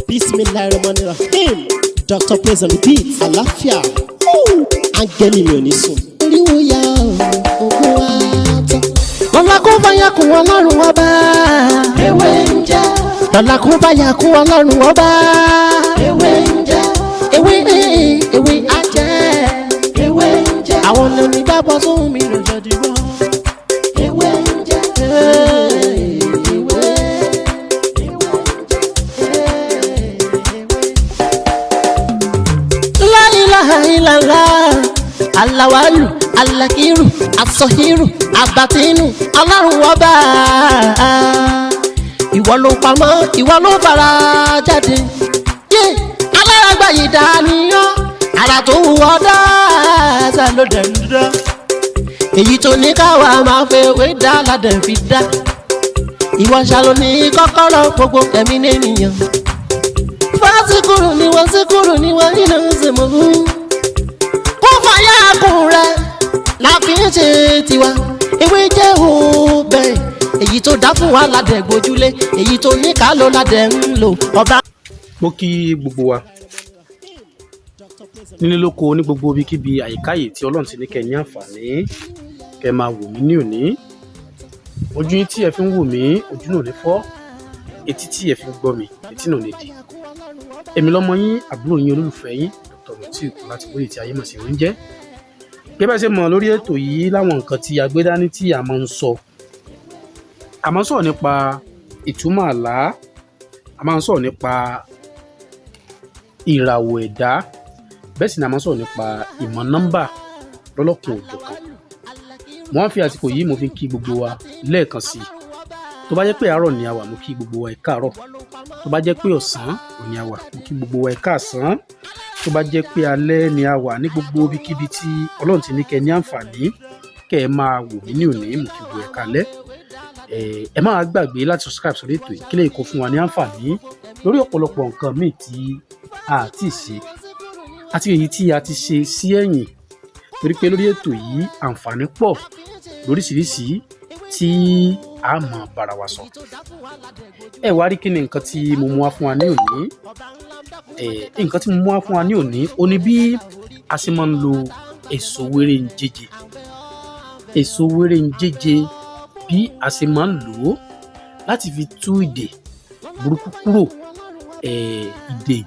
Bismillahirrahmanirrahim. Dr. Praise and Repeat. Àlàáfíà. Áńgẹ́lì mi ò ní sùn. Oríwo ya ògùn wa tán. Lọ́la kó bá yà kún Ọlọ́run ọba. Ewé ń jẹ́. Lọ́la kó bá yà kún Ọlọ́run ọba. Ewé ń jẹ́. Ewé á jẹ́. Ewé ń jẹ́. Àwọn lóní dábọ̀ sóhun mi lọ́jọ́ dìbò. Ewé ń jẹ́. Ilala alawalu alakiru asọhiru abatinu Ọlọ́run ọba ìwọ ló pamọ́ ìwọ ló fara jáde yé aláràgbà yìí dàníyàn ara tó wù ọ́ dáadáa ló dẹ̀ ń dán èyí tó ní káwa máa fẹ́ wé dá ládẹ̀ fi dá ìwọ ṣàlò ní kọ́kọ́rọ́ gbogbo ẹ̀mí nìyẹn fásikúrò ni wọ́n síkúrò ni wọ́n nínú ìsìnkú rẹ̀ la fi ń ṣe tiwa ewé jẹ́ òbẹ̀ èyí tó dá fún wa ládẹ̀ gbójúlé èyí tó ní ká ló ládẹ̀ ń lò ọba. mo kí gbogbo wa nílé lóko ní gbogbo ibikíbi àyíká yìí tí Ọlọ́run ti ní kẹ́ ní àǹfààní kẹ́ máa wò mí ní òní ojú yín tí ẹ fi ń wò mí ojú náà ní fọ́ etí tí ẹ fi ń gbọ́ mi etí náà ní di èmi lọ́mọ yín àbúrò yín olólùfẹ́ yín Dr. Mutiu láti bóyè tí ayé mọ̀ sí oúnjẹ bí bá ṣe mọ̀ lórí ètò yìí láwọn nǹkan tí a gbé dání tí a máa ń sọ nípa ìtumọ̀ àlá a máa ń sọ̀rọ̀ nípa ìràwọ̀ ẹ̀dá bẹ́ẹ̀ sì ni a máa ń sọ̀rọ̀ nípa ìmọ̀ nọ́mbà lọ́lọ́kùn òjọ̀kan mo wá fi àsìkò yìí mo fi kí gbogbo wa lẹ́ẹ̀kan sí i tó bá jẹ́ pé àárọ̀ ni a wà mo kí gbogbo wa ẹ káàárọ̀ tó bá jẹ́ pé ọ̀sán ni a wà mo kí gbogbo wa ẹ káàsán tó bá jẹ́ pé alẹ́ ni a wà ní gbogbo ibikíbi tí Ọlọ́run ti ní kẹ́ ní àǹfààní kẹ́ ẹ máa wò mí ní òní mo kí gbogbo ẹ kálẹ́ ẹ má gbàgbé láti subscribe sórí ètò yìí kí lè kó fún wa ní àǹfààní lórí ọ̀pọ̀lọpọ̀ nǹkan míì tí a ti ṣe àti èyí tí a ti ṣe sí ẹ̀yìn torí pé lórí ètò yìí àǹfààní pọ̀ lóríṣiríṣi tí a mọ̀ bára wa sọ ẹ wá rí kí ni nǹkan tí mo mú wá fún wa ní òní nǹkan tí mo mú wá fún wa ní òní ó ní bí a ṣe máa ń lo èso wéré ń jẹjẹ bí a ṣe máa ń lò ó láti fi tú ìdè burúkú kúrò ìdè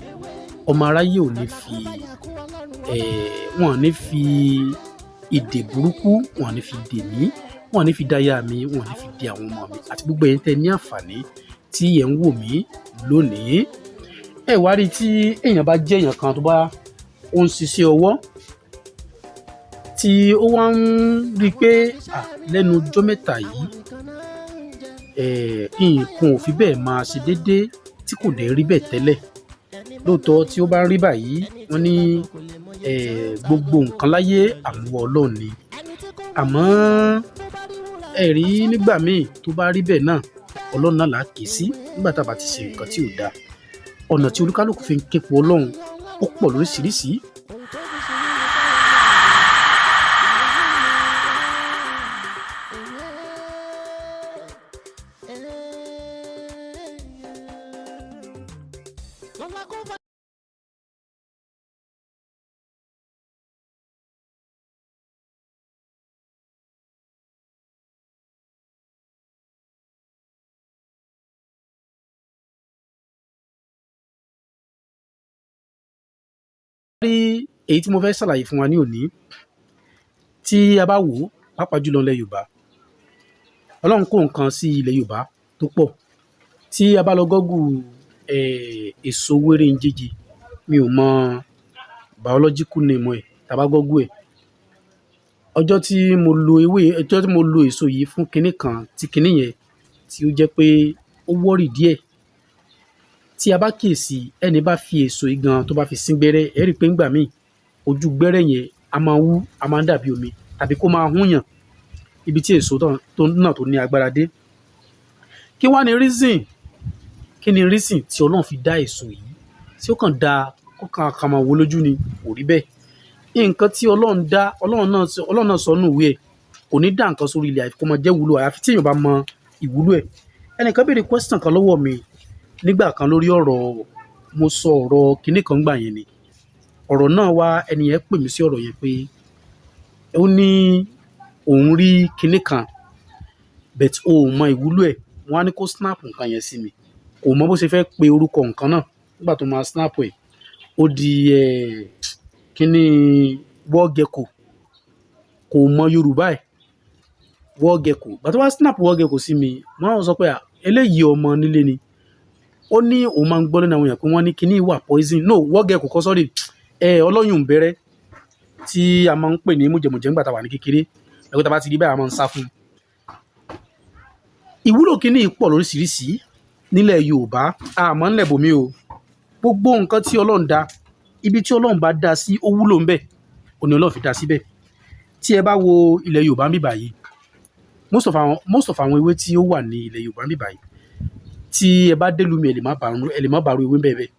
ọmọ aráyé ò ní fi wọn ní fi ìdè burúkú wọn ní fi dè mí wọn ní fi dáyà mi wọn ní fi dè àwọn ọmọ mi àti gbogbo ẹ̀yin tẹ́ ní àǹfààní tí ẹ ń wò mí lónìí ẹ wá rí tí èèyàn bá jẹ́ èèyàn kan tó bá ó ń ṣiṣẹ́ ọwọ́ tí ó wá ń rí i pé lẹ́nu ọjọ́ mẹ́ta yìí nǹkan ò fi bẹ́ẹ̀ máa ṣe déédéé tí kò dẹ̀ rí bẹ́ẹ̀ tẹ́lẹ̀ lóòótọ́ tí ó bá ń rí báyìí wọ́n ní gbogbo nǹkan láyé àmúwọ́ Ọlọ́run ni àmọ́ ẹ̀rí nígbà míì tó bá rí bẹ́ẹ̀ náà Ọlọ́run náà là á ké sí nígbà tá a bá ti ṣe nǹkan tí ò dáa ọ̀nà tí olúkálùkù fi ń ké pe Ọlọ́run ó pọ̀ lóríṣiríṣi. rí èyí tí mo fẹ́ ṣàlàyé fún wa ní òní tí a bá wò ó pàápàá jùlọ ilẹ̀ Yorùbá Ọlọ́run kó nǹkan sí ilẹ̀ Yorùbá tó pọ̀ tí a bá lọ gọ́gù èso wéré ń jẹjẹ mi ò mọ biological name ẹ̀ tá a bá gọ́gù ẹ̀ ọjọ́ tí mo lo èso yìí fún kinní kan tí kinní yẹn tí ó jẹ́ pé ó wọ́rì díẹ̀ tí a bá kíyèsí ẹni bá fi èso yìí gan tó bá fi sín gbẹ́rẹ́ ẹ rí i pé ńgbà míì ojú gbẹ́rẹ́ yẹn a máa wú a máa ń dàbí omi tàbí kó máa hún yàn ibi tí èso náà tó ní agbára dé kí wá ní reason tí Ọlọ́run fi dá èso yìí tí ó kàn dá ó kàn máa wo lójú ni kò rí bẹ́ẹ̀ nǹkan tí Ọlọ́run dá Ọlọ́run náà sọ nù ìwé ẹ̀ kò ní dá nǹkan sórí ilẹ̀ àfi kó máa jẹ́ wúlò àyàfi tí èèyàn bá mọ ìwúlò ẹ̀ ẹnìkan béèrè question kan lọ́wọ́ mi nígbà kan lórí ọ̀rọ̀ mo sọ ọ̀rọ̀ kinní kan gbà yẹn ni ọ̀rọ̀ náà wá ẹni yẹn pè mí sí ọ̀rọ̀ yẹn pé ó ní òun rí kinní kan but o ò mọ ìwúlò ẹ̀ wọ́n á ní kó snap nǹkan yẹn sí mi kò mọ bó ṣe fẹ́ pe orúkọ nǹkan náà nígbà tó máa snap ẹ̀ ó di kinní wọ́ọ̀gẹ̀kọ̀ kò mọ Yorùbá ẹ̀ wọ́ọ̀gẹ̀kọ̀ gbà tó wá snap wọ́ọ̀gẹ̀kọ̀ sí mi wọ́n á sọ pé eléyìí ọmọ nílé ni ó ní òun máa ń gbọ́ lẹ́nu àwọn èèyàn pé wọ́n ní kinní ìwà poison no wọ́ọ̀gẹ̀kọ̀ kọ́ sọ́rí ọlọ́yún bẹ̀rẹ̀ tí a máa ń pè ní mùjẹ̀mùjẹ̀ nígbà tá a wà ní kékeré ẹ̀kọ́ tá a bá ti rí báyìí a máa ń sá fún un. ìwúlò kinní pọ̀ lóríṣiríṣi nílẹ̀ Yorùbá àmọ́ ńlẹ̀ bòmí o gbogbo nǹkan tí Ọlọ́run dá ibi tí Ọlọ́run bá dá sí ó wúlò ńbẹ̀ òní Ọlọ́run fi dá síbẹ̀ tí ẹ bá wo ilẹ̀ Yorùbá ń bì báyìí most of àwọn ewé tí ó wà ní ilẹ̀ Yorùbá ń bì báyìí tí ẹ bá délùú mi ẹ lè má bàrú ewé bẹ́ẹ̀ bẹ́ẹ̀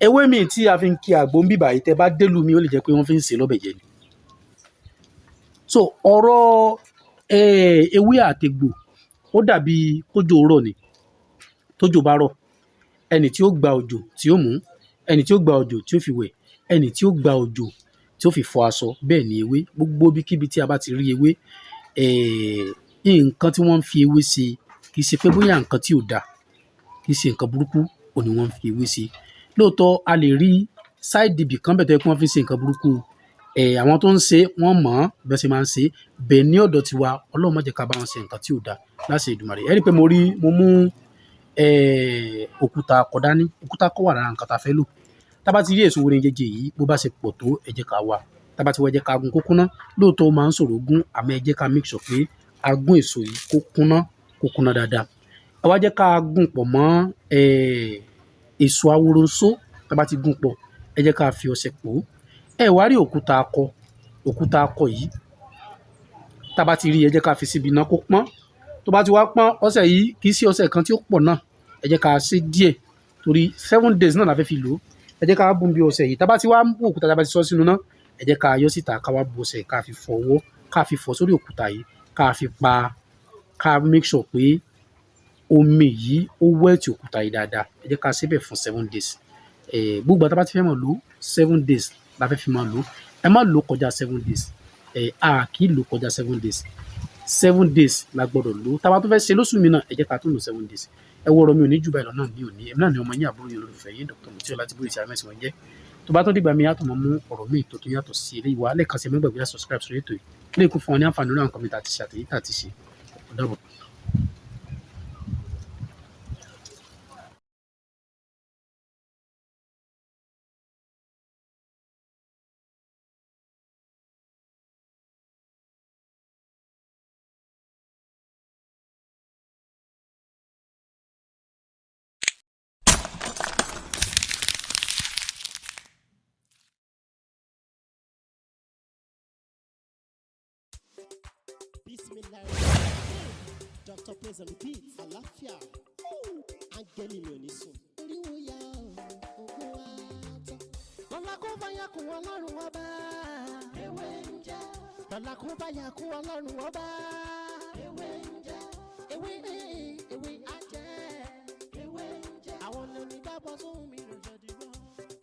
ewé mi tí a fi ń kí àgbo ń bì báyìí tẹ bá délùú mi ó lè jẹ́ pé wọ́n fi ń sè lọ́bẹ̀ jẹ ni. so ọ̀rọ̀ ewé àtegbò ó dàbí kójò rọ̀ ni tójò bá rọ̀ ẹni tí ó gba òjò tí ó mú ẹni tí ó gba òjò tí ó fi wẹ̀ ẹni tí ó gba òjò tí ó fi fọ aṣọ bẹ́ẹ̀ ni ewé gbogbo ibikíbi tí a bá ti rí ewé nǹkan tí wọ́n ń fi ewé ṣe kì í ṣe pé bóyá nǹkan tí ò dáa kì í ṣe nǹkan burúkú òní wọ́n ń fi ewé ṣe lóòótọ́ a lè rí side ibì kan bẹ̀ tó yẹ kí wọ́n fi ṣe nǹkan burúkú àwọn tó ń ṣe wọ́n mọ̀ ọ́n bẹ́ẹ̀ ṣe máa ń ṣe bẹ́ẹ̀ ní ọ̀dọ̀ tiwa Ọlọ́run má jẹ́ ká bá wọn ṣe nǹkan tí ò dáa láṣẹ Èdùmàrè ẹ rí i pé mo mú òkúta kọ̀dání òkúta kọ́ wà lára nǹkan tá a fẹ́ lò tá a bá ti rí èso orin jẹjẹ yìí bó bá ṣe pọ̀ tó ẹ jẹ́ ká wá tá a bá ti wá ẹ jẹ́ ká gún kó kúnná lóòótọ́ ó máa ń ṣòro gún àmọ́ ẹ jẹ́ ká make sure pé a gún èso yìí kó kúnná dáadáa ẹ wá jẹ́ ká gún pọ̀ mọ́ èso awóronṣó tá a bá ti gún pọ̀ ẹ jẹ́ ká fi ọṣẹ pò ẹ wá rí òkúta akọ yìí tá a bá ti rí ẹ jẹ́ ká fi síbi iná kó pọ́n tó bá ti wá pọ́n ọṣẹ yìí kì í sí ọṣẹ kan tí ó pọ̀ náà ẹ jẹ́ ká ṣe díẹ̀ torí 7 days náà la fẹ́ fi lò ó ẹ jẹ́ ká bùn bí ọṣẹ yìí tá a bá ti wá mú òkúta tá a bá ti sọ sínú náà ẹ jẹ́ ká yọ síta ká wá bu ọṣẹ ká fi fọwọ́ ká fi fọ sórí òkúta yìí ká make sure pé omi yìí ó wẹ́ẹ̀tì òkúta yìí dáadáa ẹ jẹ́ ká ṣe bẹ́ẹ̀ fún 7 days gbogbo tá a bá ti fẹ́ mọ̀ lò 7 days la fẹ́ fi máa lò ẹ má lò kọjá 7 days a kì í lò kọjá 7 days 7 days la gbọ́dọ̀ lò tá a bá tó fẹ́ ṣe lóṣù mi náà ẹ jẹ́ ká tó lò 7 days ẹ wọ ọ̀rọ̀ mi ò ní jù báyìí lọ náà mi ò ní ẹ̀mí náà ni ọmọ yín àbúrò yín olólùfẹ́ yín Dr. Mutiu Ọlátìbóyè tí a mẹ́sìn wọn jẹ́ tó bá tó dìgbà mi yàtọ̀ mọ́ mú ọ̀rọ̀ mi tó yàtọ̀ sí eléyìí wá lẹ́ẹ̀kan sí ẹ̀mẹ́gbàgbé láti subscribe sórí ètò yìí lè kún fún ọ ní àǹfààní lórí àwọn kọ́mẹ́ntà àti ṣe àtẹ̀yí tà ti ṣe ọ̀dọ́bọ̀. Bismillah. Dr. Praise and Repeat. Àlàáfíà. Áńgẹ́lì mi ò ní sùn. Oríwo ya ògùn wa tán. Lọ́la kó bá yà kún Ọlọ́run ọba. Ewé ń jẹ́. Lọ́la kó bá yà kún Ọlọ́run ọba.